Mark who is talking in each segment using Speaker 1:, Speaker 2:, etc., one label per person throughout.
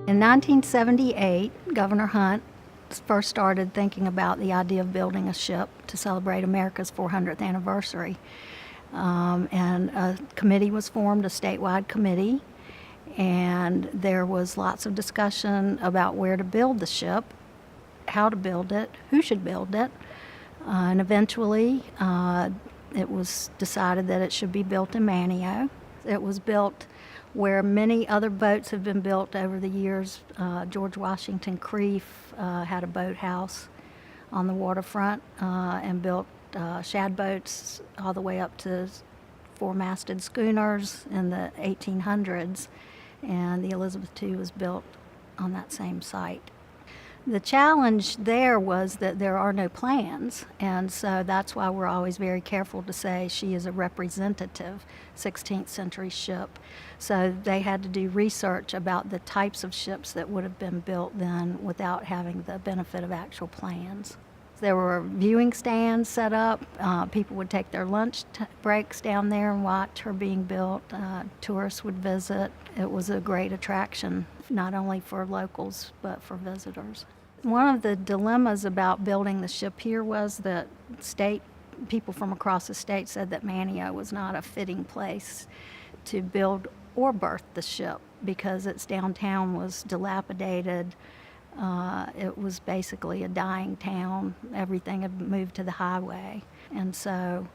Speaker 1: In 1978, Governor Hunt first started thinking about the idea of building a ship to celebrate America's 400th anniversary. And a committee was formed, a statewide committee, and there was lots of discussion about where to build the ship, how to build it, who should build it, and eventually it was decided that it should be built in Manteo. It was built where many other boats have been built over the years. George Washington Creef had a boathouse on the waterfront and built shad boats all the way up to four-masted schooners in the 1800s, and the Elizabeth II was built on that same site. The challenge there was that there are no plans, and so that's why we're always very careful to say she is a representative 16th century ship. So they had to do research about the types of ships that would have been built then without having the benefit of actual plans. There were viewing stands set up. People would take their lunch breaks down there and watch her being built. Tourists would visit. It was a great attraction, not only for locals, but for visitors. One of the dilemmas about building the ship here was that people from across the state said that Manteo was not a fitting place to build or berth the ship because its downtown was dilapidated. It was basically a dying town. Everything had moved to the highway. And so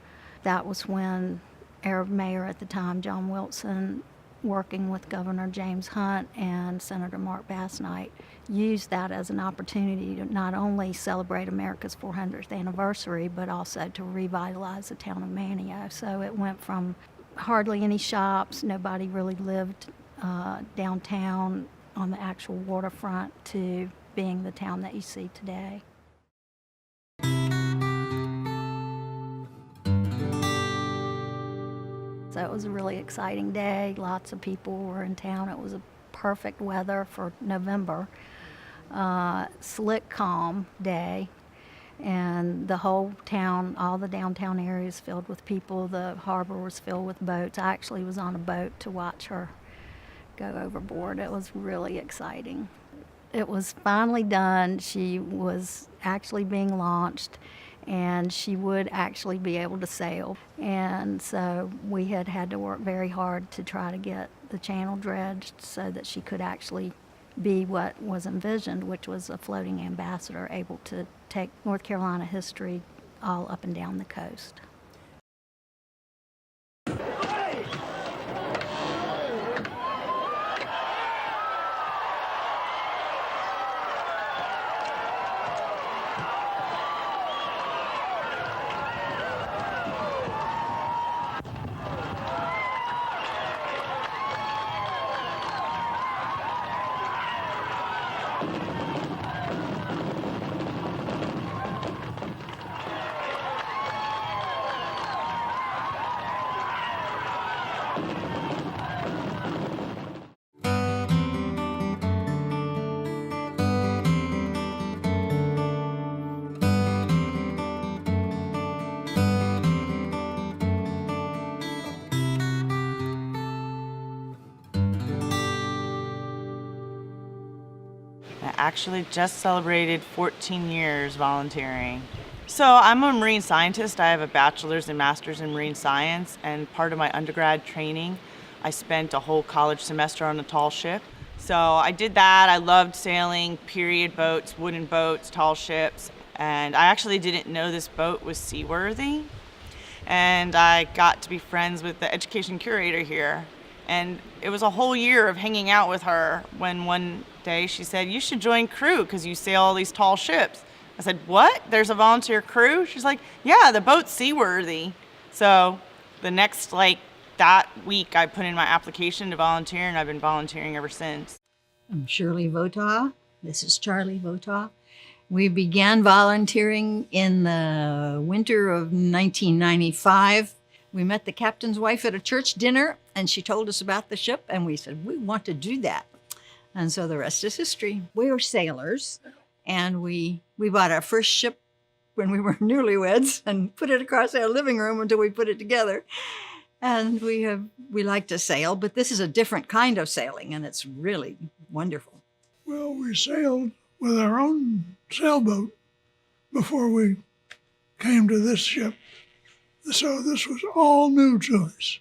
Speaker 1: that was when our mayor at the time, John Wilson, working with Governor James Hunt and Senator Mark Bassnight, used that as an opportunity to not only celebrate America's 400th anniversary, but also to revitalize the town of Manteo. So it went from hardly any shops, nobody really lived downtown on the actual waterfront, to being the town that you see today. So it was a really exciting day. Lots of people were in town. It was a perfect weather for November. Slick, calm day. And the whole town, all the downtown areas filled with people. The harbor was filled with boats. I actually was on a boat to watch her go overboard. It was really exciting. It was finally done. She was actually being launched, and she would actually be able to sail. And so we had to work very hard to try to get the channel dredged so that she could actually be what was envisioned, which was a floating ambassador able to take North Carolina history all up and down the coast.
Speaker 2: I actually just celebrated 14 years volunteering. So I'm a marine scientist. I have a bachelor's and master's in marine science, and part of my undergrad training, I spent a whole college semester on a tall ship. So I did that. I loved sailing, period boats, wooden boats, tall ships, and I actually didn't know this boat was seaworthy. And I got to be friends with the education curator here. And it was a whole year of hanging out with her when one day she said, "You should join crew because you sail all these tall ships." I said, "What? There's a volunteer crew?" She's like, "Yeah, the boat's seaworthy." So the next, that week, I put in my application to volunteer, and I've been volunteering ever since.
Speaker 3: I'm Shirley Votaw. This is Charlie Votaw. We began volunteering in the winter of 1995. We met the captain's wife at a church dinner, and she told us about the ship, and we said, we want to do that. And so the rest is history. We were sailors, and we bought our first ship when we were newlyweds and put it across our living room until we put it together. And we like to sail, but this is a different kind of sailing, and it's really wonderful.
Speaker 4: Well, we sailed with our own sailboat before we came to this ship. So this was all new to us.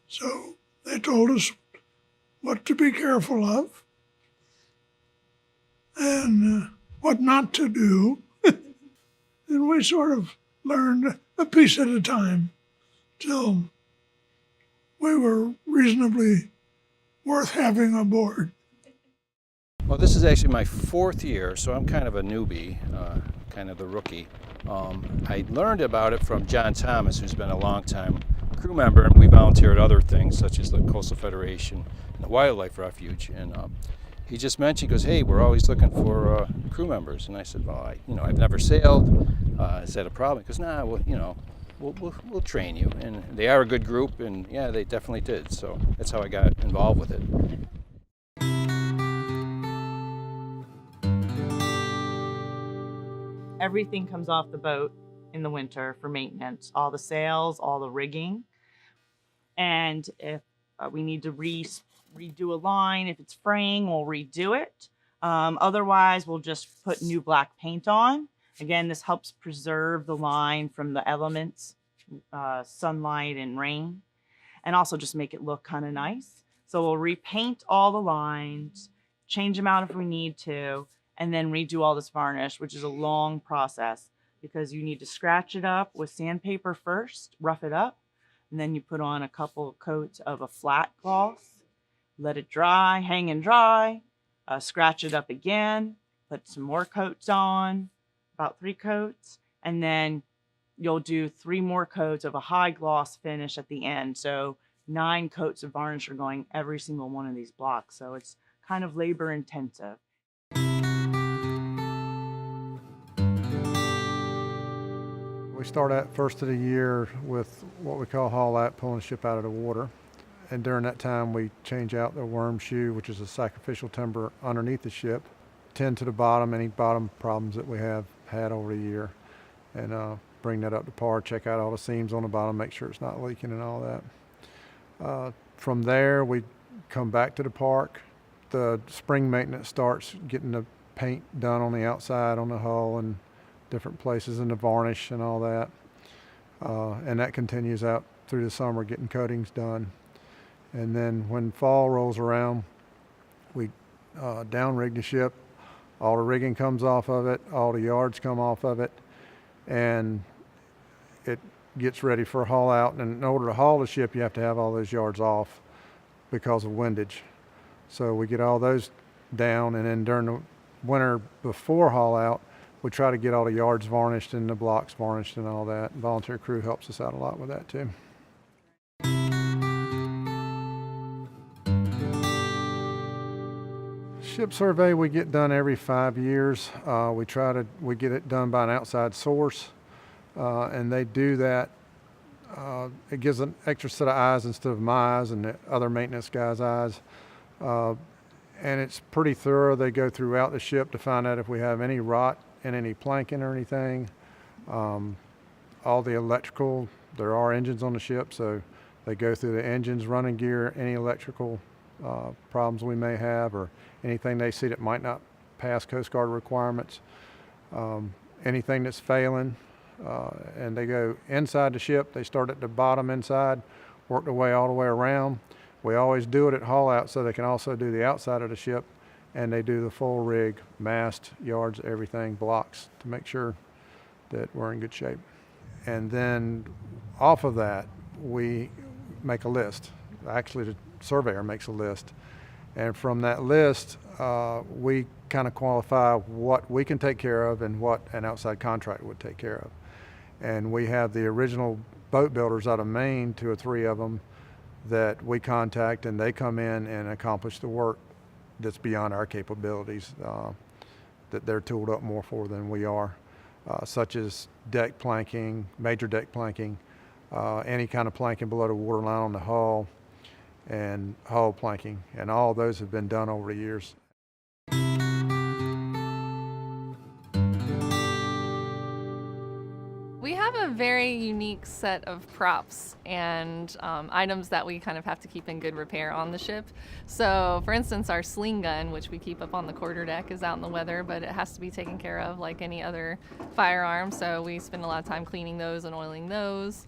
Speaker 4: So they told us what to be careful of and what not to do. And we sort of learned a piece at a time till we were reasonably worth having aboard.
Speaker 5: Well, this is actually my 4th year, so I'm kind of a newbie, kind of the rookie. I learned about it from John Thomas, who's been a long-time crew member, and we volunteer at other things, such as the Coastal Federation and the Wildlife Refuge. And he just mentioned, he goes, "Hey, we're always looking for crew members." And I said, "Well, I've never sailed. Is that a problem?" He goes, "Nah, well, we'll train you." And they are a good group, and yeah, they definitely did. So that's how I got involved with it.
Speaker 2: Everything comes off the boat in the winter for maintenance, all the sails, all the rigging. And if we need to redo a line, if it's fraying, we'll redo it. Otherwise, we'll just put new black paint on. Again, this helps preserve the line from the elements, sunlight and rain, and also just make it look kind of nice. So we'll repaint all the lines, change them out if we need to, and then redo all this varnish, which is a long process because you need to scratch it up with sandpaper first, rough it up, and then you put on a couple of coats of a flat gloss, let it dry, hang and dry, scratch it up again, put some more coats on, about 3 coats, and then you'll do 3 more coats of a high gloss finish at the end. So 9 coats of varnish are going every single one of these blocks. So it's kind of labor intensive.
Speaker 6: We start out first of the year with what we call haul out, pulling the ship out of the water. And during that time, we change out the worm shoe, which is a sacrificial timber underneath the ship, tend to the bottom, any bottom problems that we have had over the year, and bring that up to par, check out all the seams on the bottom, make sure it's not leaking and all that. From there, we come back to the park. The spring maintenance starts getting the paint done on the outside, on the hull, and different places, and the varnish and all that. And that continues out through the summer, getting coatings done. And then when fall rolls around, we down rig the ship. All the rigging comes off of it, all the yards come off of it, and it gets ready for haul out. And in order to haul the ship, you have to have all those yards off because of windage. So we get all those down, and then during the winter before haul out, we try to get all the yards varnished and the blocks varnished and all that. Volunteer crew helps us out a lot with that too. Ship survey we get done every 5 years. We get it done by an outside source, and they do that. It gives an extra set of eyes instead of my eyes and the other maintenance guys' eyes. And it's pretty thorough. They go throughout the ship to find out if we have any rot in any planking or anything. All the electrical, there are engines on the ship, so they go through the engines, running gear, any electrical problems we may have, or anything they see that might not pass Coast Guard requirements. Anything that's failing, and they go inside the ship. They start at the bottom inside, work their way all the way around. We always do it at haul out so they can also do the outside of the ship, and they do the full rig, mast, yards, everything, blocks, to make sure that we're in good shape. And then off of that, we make a list. Actually, the surveyor makes a list. And from that list, we kind of qualify what we can take care of and what an outside contractor would take care of. And we have the original boat builders out of Maine, 2 or 3 of them, that we contact, and they come in and accomplish the work that's beyond our capabilities, that they're tooled up more for than we are, such as deck planking, major deck planking, any kind of planking below the waterline on the hull, and hull planking, and all those have been done over the years.
Speaker 7: We have a very unique set of props and items that we kind of have to keep in good repair on the ship. So, for instance, our sling gun, which we keep up on the quarterdeck, is out in the weather, but it has to be taken care of like any other firearm. So we spend a lot of time cleaning those and oiling those.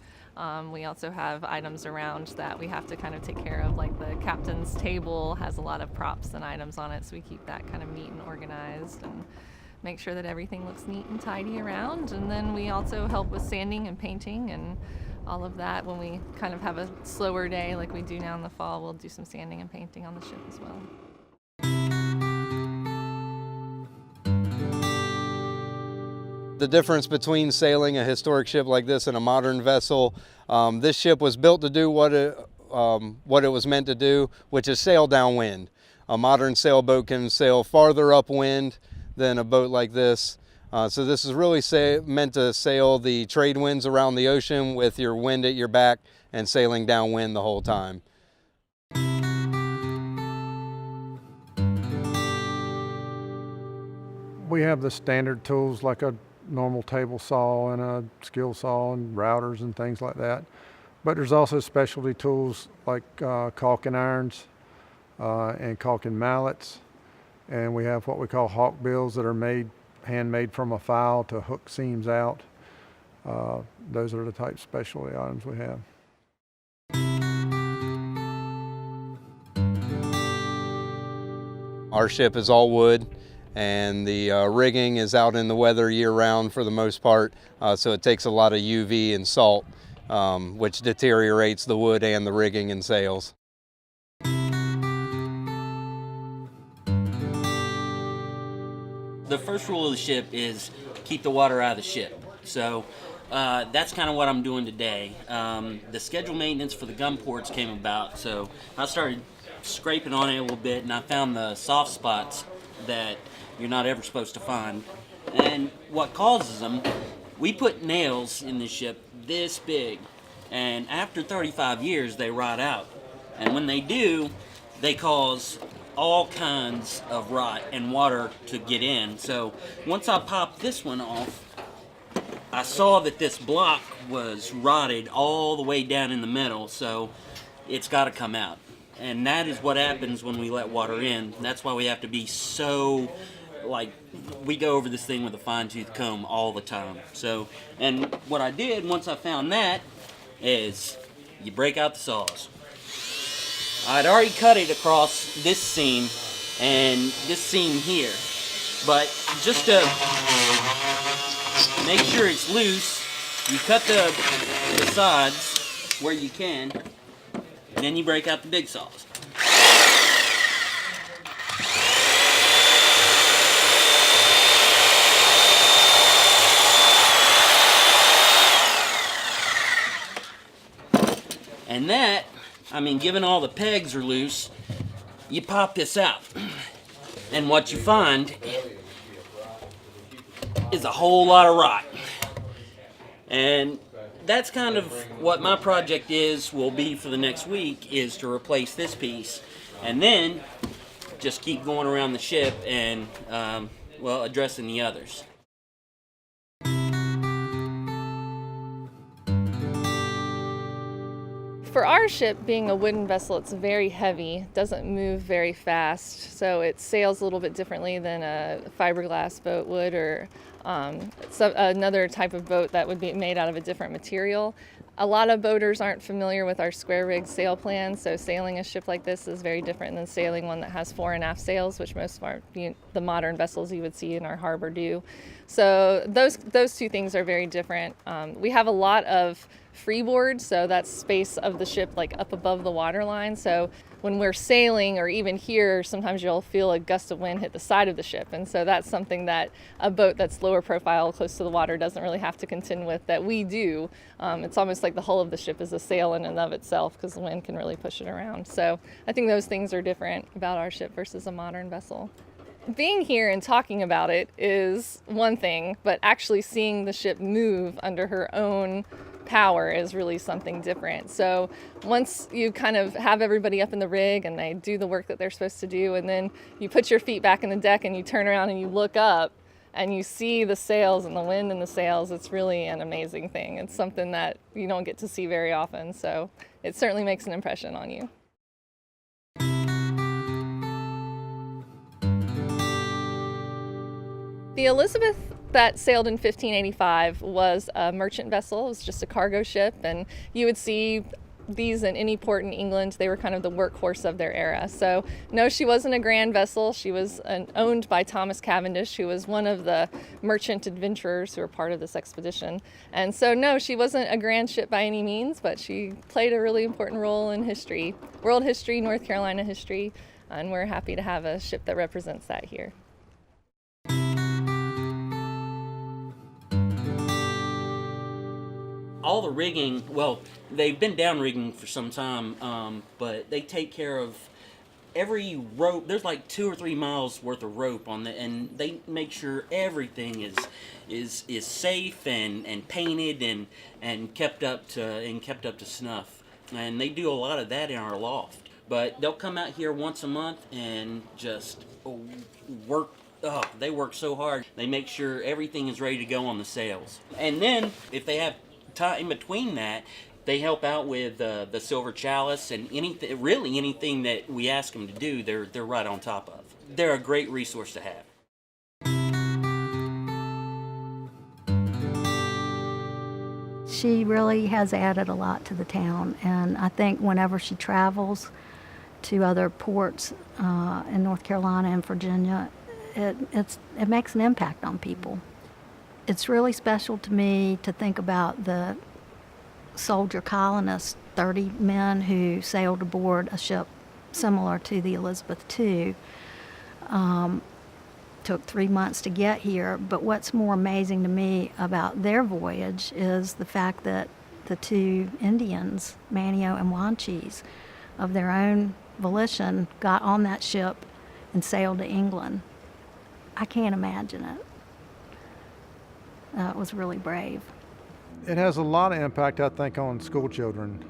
Speaker 7: We also have items around that we have to kind of take care of, like the captain's table has a lot of props and items on it, so we keep that kind of neat and organized and make sure that everything looks neat and tidy around. And then we also help with sanding and painting and all of that. When we kind of have a slower day like we do now in the fall, we'll do some sanding and painting on the ship as well.
Speaker 8: The difference between sailing a historic ship like this and a modern vessel, this ship was built to do what it was meant to do, which is sail downwind. A modern sailboat can sail farther upwind than a boat like this. So this is really meant to sail the trade winds around the ocean with your wind at your back and sailing downwind the whole time.
Speaker 6: We have the standard tools like a normal table saw and a skill saw and routers and things like that. But there's also specialty tools like caulking irons and caulking mallets. And we have what we call hawk bills that are handmade from a file to hook seams out. Those are the type of specialty items we have.
Speaker 8: Our ship is all wood, and the rigging is out in the weather year-round for the most part, so it takes a lot of UV and salt, which deteriorates the wood and the rigging and sails.
Speaker 9: The first rule of the ship is keep the water out of the ship. So that's kind of what I'm doing today. The scheduled maintenance for the gun ports came about, so I started scraping on it a little bit, and I found the soft spots that you're not ever supposed to find. And what causes them, we put nails in the ship this big, and after 35 years they rot out. And when they do, they cause all kinds of rot and water to get in. So once I popped this one off, I saw that this block was rotted all the way down in the middle, so it's got to come out. And that is what happens when we let water in. That's why we have to be so, we go over this thing with a fine-tooth comb all the time. So, and what I did once I found that is you break out the saws. I'd already cut it across this seam and this seam here, but just to make sure it's loose, you cut the sides where you can, and then you break out the big saws. And that, given all the pegs are loose, you pop this out. And what you find is a whole lot of rot. And that's kind of what my project will be for the next week, is to replace this piece. And then just keep going around the ship and, addressing the others.
Speaker 7: For our ship, being a wooden vessel, it's very heavy, doesn't move very fast, so it sails a little bit differently than a fiberglass boat would, or another type of boat that would be made out of a different material. A lot of boaters aren't familiar with our square rig sail plan, so sailing a ship like this is very different than sailing one that has fore and aft sails, which most of the modern vessels you would see in our harbor do. So those two things are very different. We have a lot of freeboard, so that's space of the ship up above the water line. So when we're sailing, or even here, sometimes you'll feel a gust of wind hit the side of the ship. And so that's something that a boat that's lower profile, close to the water, doesn't really have to contend with, that we do. It's almost like the hull of the ship is a sail in and of itself, because the wind can really push it around. So I think those things are different about our ship versus a modern vessel. Being here and talking about it is one thing, but actually seeing the ship move under her own power is really something different. So once you kind of have everybody up in the rig and they do the work that they're supposed to do, and then you put your feet back in the deck and you turn around and you look up, and you see the sails and the wind in the sails, it's really an amazing thing. It's something that you don't get to see very often, so it certainly makes an impression on you. The Elizabeth that sailed in 1585 was a merchant vessel. It was just a cargo ship, and you would see these in any port in England. They were kind of the workhorse of their era. So no, she wasn't a grand vessel. She was owned by Thomas Cavendish, who was one of the merchant adventurers who were part of this expedition. And so no, she wasn't a grand ship by any means, but she played a really important role in history, world history, North Carolina history, and we're happy to have a ship that represents that here.
Speaker 9: All the rigging, well, they've been down rigging for some time, but they take care of every rope. There's like 2 or 3 miles worth of rope on the, and they make sure everything is safe and painted and kept up to snuff. And they do a lot of that in our loft. But they'll come out here once a month and just work. Oh, they work so hard. They make sure everything is ready to go on the sails. And then if they have time between that, they help out with the silver chalice and anything that we ask them to do. They're right on top of. They're a great resource to have.
Speaker 1: She really has added a lot to the town, and I think whenever she travels to other ports in North Carolina and Virginia, it makes an impact on people. It's really special to me to think about the soldier colonists, 30 men who sailed aboard a ship similar to the Elizabeth II. Took 3 months to get here, but what's more amazing to me about their voyage is the fact that the 2 Indians, Manio and Wanchese, of their own volition, got on that ship and sailed to England. I can't imagine it. It was really brave.
Speaker 6: It has a lot of impact, I think, on school children.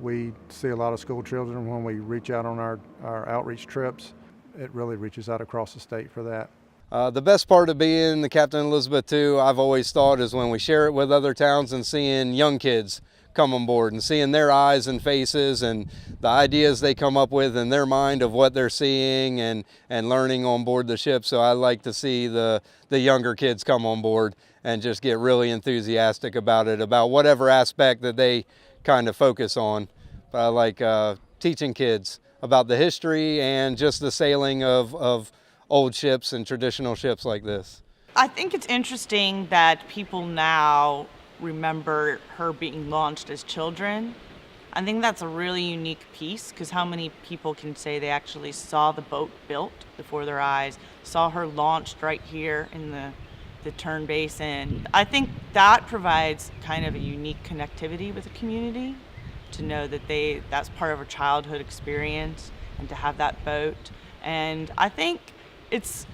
Speaker 6: We see a lot of school children when we reach out on our outreach trips. It really reaches out across the state for that.
Speaker 8: The best part of being the Captain Elizabeth II, I've always thought, is when we share it with other towns and seeing young kids come on board and seeing their eyes and faces and the ideas they come up with in their mind of what they're seeing and learning on board the ship. So I like to see the younger kids come on board and just get really enthusiastic about it, about whatever aspect that they kind of focus on. But I like teaching kids about the history and just the sailing of old ships and traditional ships like this.
Speaker 2: I think it's interesting that people now remember her being launched as children. I think that's a really unique piece, because how many people can say they actually saw the boat built before their eyes, saw her launched right here in the turn basin. I think that provides kind of a unique connectivity with the community, to know that that's part of a childhood experience, and to have that boat. And I think it's,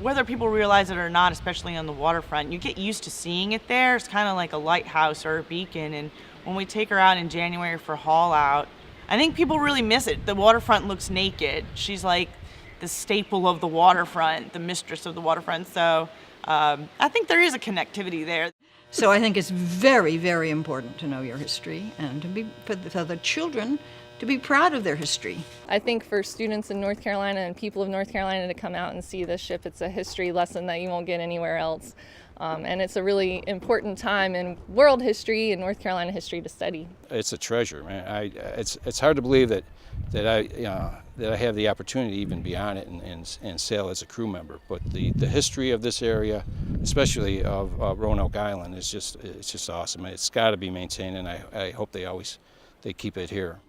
Speaker 2: whether people realize it or not, especially on the waterfront, you get used to seeing it there. It's kind of like a lighthouse or a beacon. And when we take her out in January for haul out, I think people really miss it. The waterfront looks naked. She's like the staple of the waterfront, the mistress of the waterfront. So I think there is a connectivity there.
Speaker 3: So I think it's very, very important to know your history and to be, for the children to be proud of their history.
Speaker 7: I think for students in North Carolina and people of North Carolina to come out and see this ship, it's a history lesson that you won't get anywhere else. And it's a really important time in world history and North Carolina history to study.
Speaker 5: It's a treasure, man. It's hard to believe that I have the opportunity to even be on it and sail as a crew member. But the history of this area, especially of Roanoke Island, it's just awesome. It's got to be maintained, and I hope they keep it here.